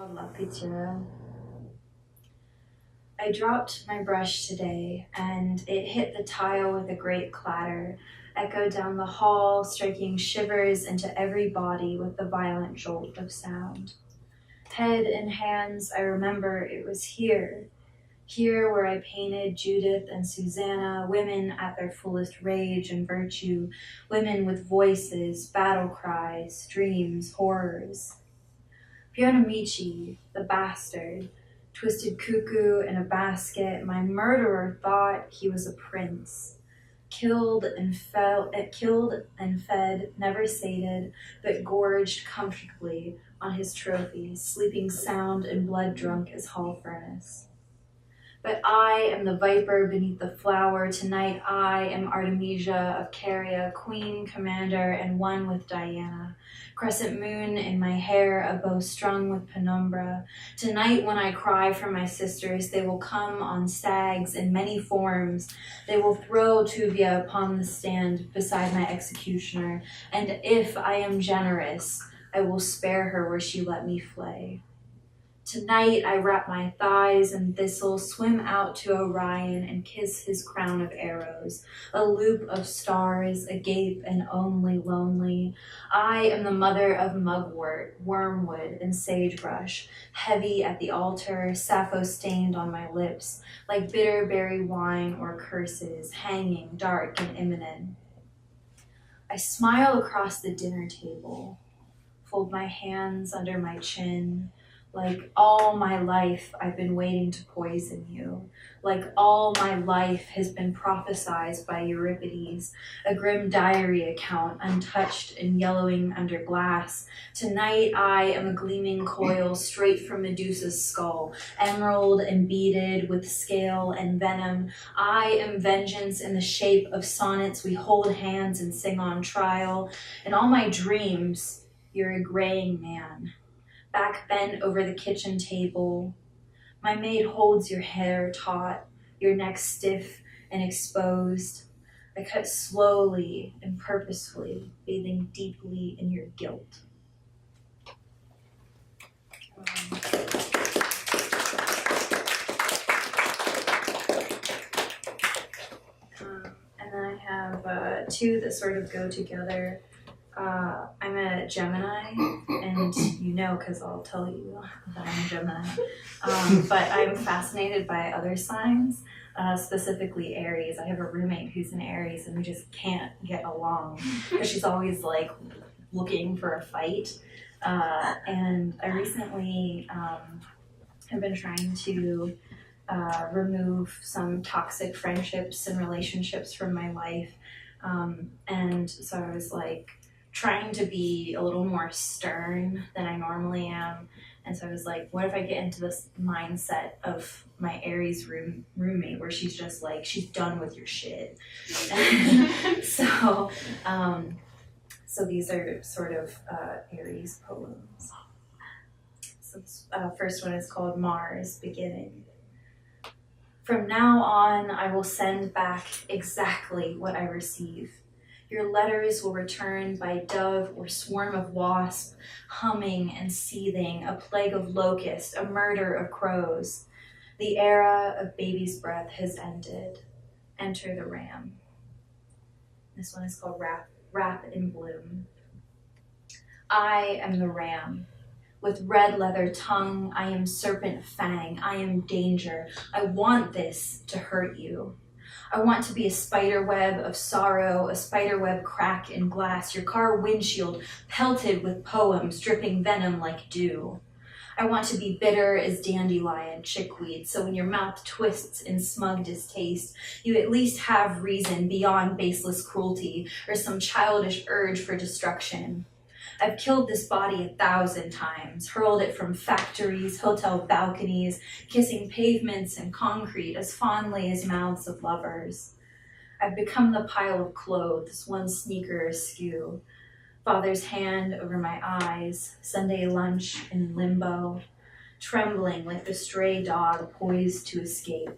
called La Pizzeria. I dropped my brush today, and it hit the tile with a great clatter, echoed down the hall, striking shivers into every body with the violent jolt of sound. Head and hands, I remember it was here where I painted Judith and Susanna, women at their fullest rage and virtue, women with voices, battle cries, dreams, horrors. Pianamici, the bastard, twisted cuckoo in a basket, my murderer thought he was a prince. Killed and fed, never sated, but gorged comfortably on his trophies, sleeping sound and blood drunk as hall furnace. But I am the viper beneath the flower. Tonight I am Artemisia of Caria, queen, commander, and one with Diana. Crescent moon in my hair, a bow strung with penumbra. Tonight when I cry for my sisters, they will come on stags in many forms. They will throw Tuvia upon the stand beside my executioner, and if I am generous, I will spare her where she let me flay. Tonight I wrap my thighs in thistles, swim out to Orion and kiss his crown of arrows, a loop of stars, agape and only lonely. I am the mother of mugwort, wormwood, and sagebrush, heavy at the altar, Sappho stained on my lips, like bitter berry wine or curses, hanging, dark and imminent. I smile across the dinner table, fold my hands under my chin. Like all my life, I've been waiting to poison you. Like all my life has been prophesized by Euripides, a grim diary account, untouched and yellowing under glass. Tonight I am a gleaming coil straight from Medusa's skull, emerald and beaded with scale and venom. I am vengeance in the shape of sonnets we hold hands and sing on trial. In all my dreams, you're a graying man. Back bent over the kitchen table. My maid holds your hair taut, your neck stiff and exposed. I cut slowly and purposefully, bathing deeply in your guilt. And then I have two that sort of go together. I'm a Gemini, and you know because I'll tell you that I'm a Gemini. But I'm fascinated by other signs, specifically Aries. I have a roommate who's an Aries, and we just can't get along because she's always like looking for a fight. And I recently have been trying to remove some toxic friendships and relationships from my life. And so I was like, trying to be a little more stern than I normally am. And so I was like, what if I get into this mindset of my Aries roommate where she's just like, she's done with your shit. So these are sort of Aries poems. So this first one is called Mars, Beginning. From now on, I will send back exactly what I receive. Your letters will return by dove or swarm of wasp, humming and seething, a plague of locusts, a murder of crows. The era of baby's breath has ended. Enter the ram. This one is called Wrap in Bloom. I am the ram. With red leather tongue, I am serpent fang, I am danger. I want this to hurt you. I want to be a spider web of sorrow, a spider web crack in glass, your car windshield pelted with poems dripping venom like dew. I want to be bitter as dandelion chickweed, so when your mouth twists in smug distaste, you at least have reason beyond baseless cruelty or some childish urge for destruction. I've killed this body 1,000 times, hurled it from factories, hotel balconies, kissing pavements and concrete as fondly as mouths of lovers. I've become the pile of clothes, one sneaker askew, father's hand over my eyes, Sunday lunch in limbo, trembling like the stray dog poised to escape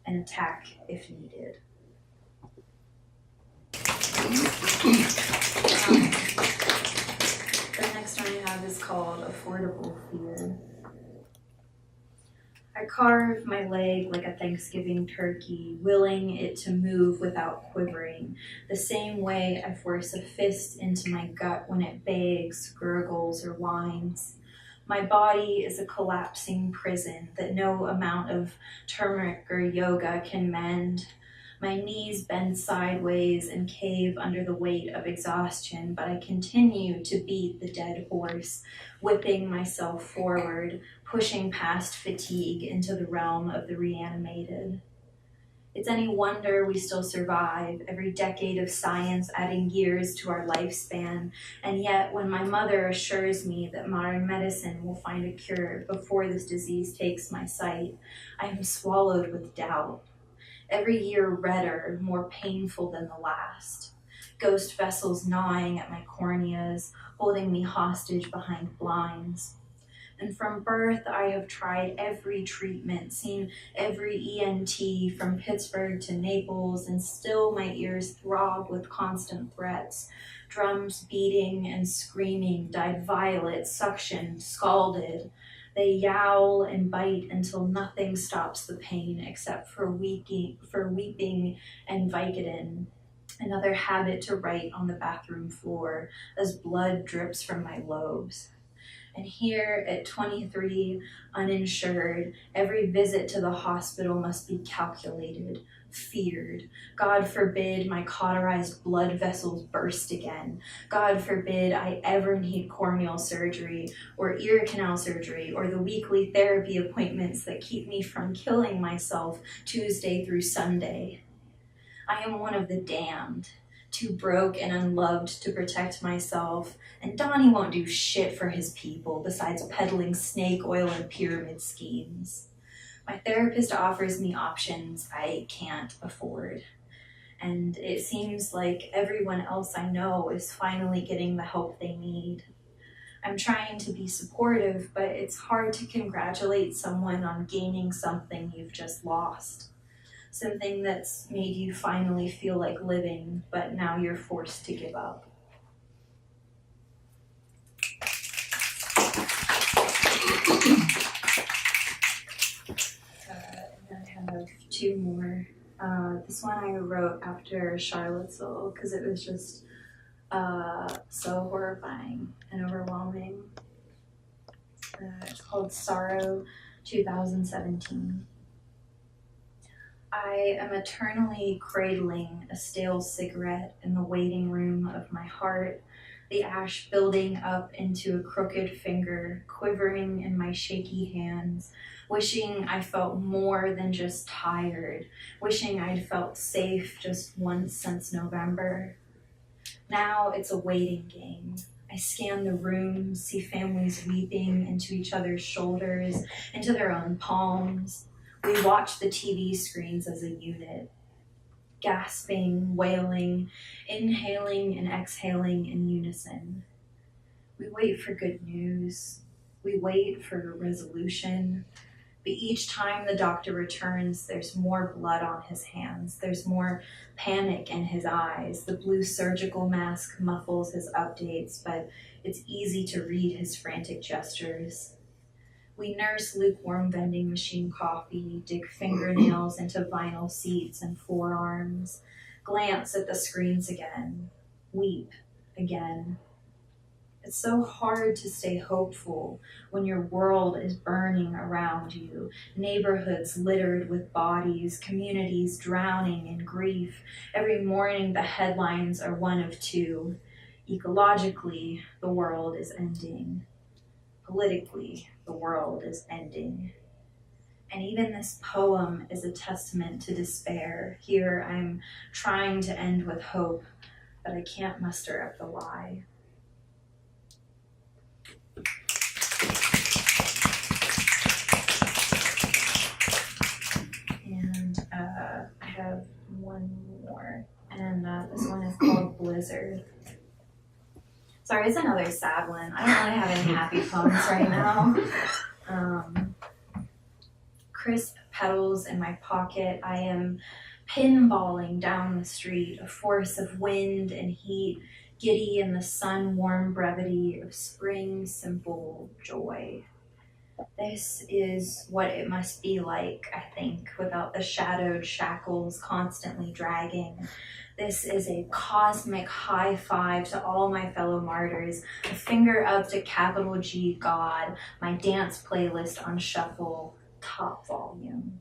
and attack if needed. The next one I have is called Affordable Fear. I carve my leg like a Thanksgiving turkey, willing it to move without quivering, the same way I force a fist into my gut when it begs, gurgles, or whines. My body is a collapsing prison that no amount of turmeric or yoga can mend. My knees bend sideways and cave under the weight of exhaustion, but I continue to beat the dead horse, whipping myself forward, pushing past fatigue into the realm of the reanimated. It's any wonder we still survive, every decade of science adding years to our lifespan, and yet when my mother assures me that modern medicine will find a cure before this disease takes my sight, I am swallowed with doubt. Every year redder, more painful than the last. Ghost vessels gnawing at my corneas, holding me hostage behind blinds. And from birth, I have tried every treatment, seen every ENT from Pittsburgh to Naples, and still my ears throb with constant threats. Drums beating and screaming, dyed violet, suctioned, scalded. They yowl and bite until nothing stops the pain except for weeping and Vicodin, another habit to write on the bathroom floor as blood drips from my lobes. And here at 23, uninsured, every visit to the hospital must be calculated, feared. God forbid my cauterized blood vessels burst again. God forbid I ever need corneal surgery or ear canal surgery or the weekly therapy appointments that keep me from killing myself Tuesday through Sunday. I am one of the damned, too broke and unloved to protect myself, and Donnie won't do shit for his people besides peddling snake oil and pyramid schemes. My therapist offers me options I can't afford, and it seems like everyone else I know is finally getting the help they need. I'm trying to be supportive, but it's hard to congratulate someone on gaining something you've just lost. Something that's made you finally feel like living, but now you're forced to give up. And I have two more. This one I wrote after Charlottesville because it was just so horrifying and overwhelming. It's called Sorrow 2017. I am eternally cradling a stale cigarette in the waiting room of my heart, the ash building up into a crooked finger, quivering in my shaky hands, wishing I felt more than just tired, wishing I'd felt safe just once since November. Now it's a waiting game. I scan the room, see families weeping into each other's shoulders, into their own palms. We watch the TV screens as a unit, gasping, wailing, inhaling and exhaling in unison. We wait for good news. We wait for resolution. But each time the doctor returns, there's more blood on his hands. There's more panic in his eyes. The blue surgical mask muffles his updates, but it's easy to read his frantic gestures. We nurse lukewarm vending machine coffee, dig fingernails into vinyl seats and forearms, glance at the screens again, weep again. It's so hard to stay hopeful when your world is burning around you, neighborhoods littered with bodies, communities drowning in grief. Every morning the headlines are one of two. Ecologically, the world is ending. Politically, the world is ending. And even this poem is a testament to despair. Here I'm trying to end with hope, but I can't muster up the why. And I have one more, and this one is called Blizzard. Sorry, it's another sad one. I don't really have any happy poems right now. Crisp petals in my pocket. I am pinballing down the street, a force of wind and heat, giddy in the sun-warm brevity of spring simple joy. This is what it must be like, I think, without the shadowed shackles constantly dragging. This is a cosmic high five to all my fellow martyrs, a finger up to capital G God, my dance playlist on shuffle, top volume.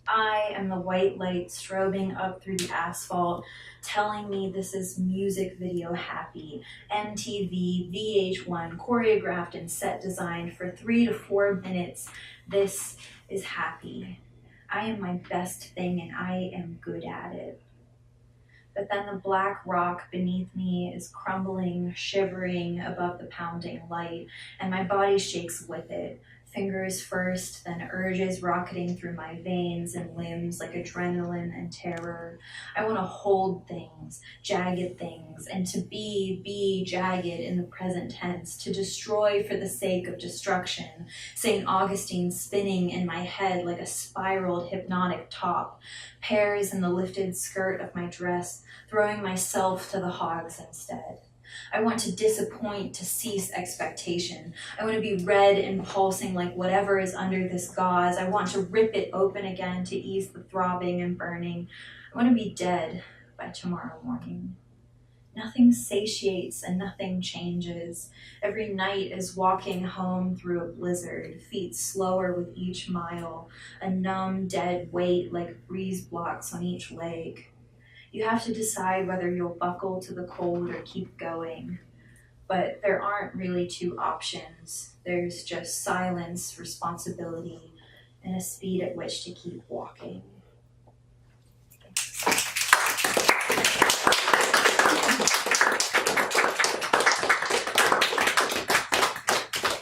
I am the white light strobing up through the asphalt, telling me this is music video happy, MTV, VH1, choreographed and set designed for 3 to 4 minutes. This is happy. I am my best thing and I am good at it. But then the black rock beneath me is crumbling, shivering above the pounding light, and my body shakes with it. Fingers first, then urges rocketing through my veins and limbs like adrenaline and terror. I want to hold things, jagged things, and to be jagged in the present tense, to destroy for the sake of destruction. St. Augustine spinning in my head like a spiraled hypnotic top, pears in the lifted skirt of my dress, throwing myself to the hogs instead. I want to disappoint, to cease expectation. I want to be red and pulsing like whatever is under this gauze. I want to rip it open again to ease the throbbing and burning. I want to be dead by tomorrow morning. Nothing satiates and nothing changes. Every night is walking home through a blizzard, feet slower with each mile, a numb, dead weight like breeze blocks on each leg. You have to decide whether you'll buckle to the cold or keep going. But there aren't really two options. There's just silence, responsibility, and a speed at which to keep walking. Thanks.